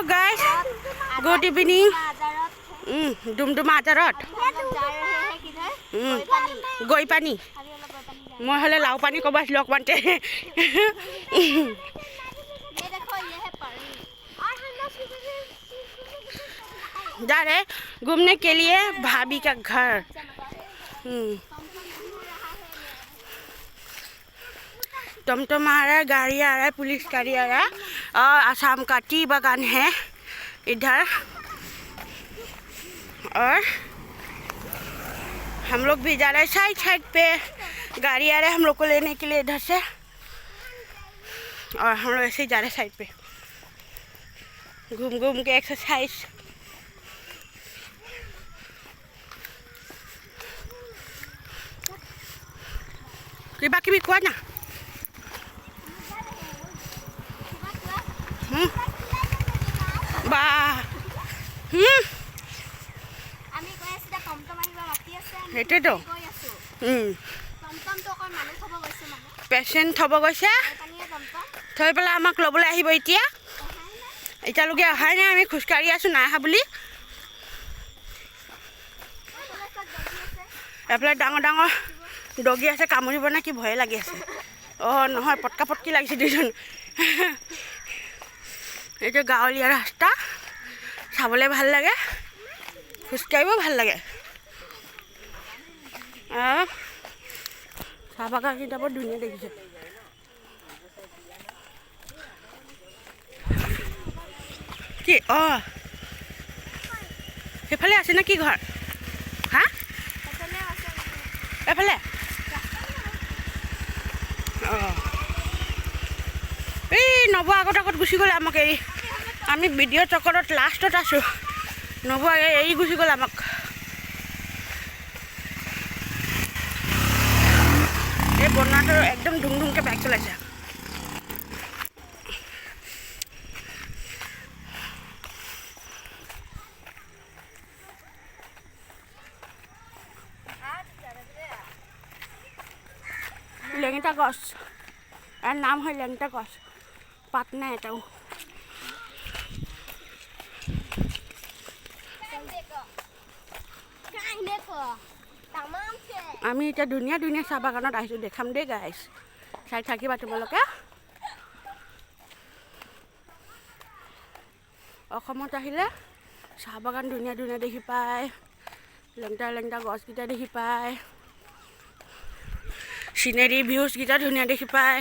guys, good evening. Dumduma Ajarot. Goi pani. Moi hole lau pani ko bas lok bante. जा रहे घूमने के लिए भाभी का घर। टमटम आ रहा है, गाड़ी आ रहा है, पुलिस गाड़ी आ रहा है और आसाम का टी बागान है इधर। और हम लोग भी जा रहे हैं साइड साइड पे, गाड़ी आ रहा है हम लोग को लेने के लिए इधर से। और हम लोग ऐसे ही जा रहे हैं साइड पे, घूम घूम के एक्सरसाइज। किबा किबि कोआ ना বা সেইটোৱেতো পেচেণ্ট থ'ব গৈছে, থৈ পেলাই আমাক ল'বলৈ আহিব। এতিয়ালৈকে অহাই নাই, আমি খোজকাঢ়ি আছোঁ নাই অহা বুলি। এফালে ডাঙৰ ডাঙৰ ডগি আছে, কামুৰিব নে কি ভয়ে লাগি আছে। অঁ নহয়, পটকা পটকি লাগিছে দুজন। এইটো গাঁৱলীয়া ৰাস্তা, চাবলৈ ভাল লাগে, খোজকাঢ়িব ভাল লাগে। চাহ বাগানকেইটা বৰ ধুনীয়া দেখিছে। কি অঁ সেইফালে আছে নে কি ঘৰ? হা এফালে? অঁ এই নব আগত গুচি গ'লে আমাক এৰি। আমি ভিডিঅ' চকৰত লাষ্টত আছোঁ, নব এৰি গুচি গ'ল আমাক। এই বনোৱাটো একদম ধুম ধুমকৈ বাইক চলাইছে। লেংটা গছ, এর নাম হয় লেংটা গছ, পাত নাই এটাও। আমি এতিয়া ধুনীয়া ধুনীয়া চাহ বাগানত আহিছোঁ, দেখাম দেই গাইছ, চাই থাকিবা তোমালোকে। অসমত আহিলে চাহ বাগান ধুনীয়া ধুনীয়া দেখি পায়, লেংটা লেংটা গছকেইটা দেখি পায়, চিনেৰী ভিউজকেইটা ধুনীয়া দেখি পায়।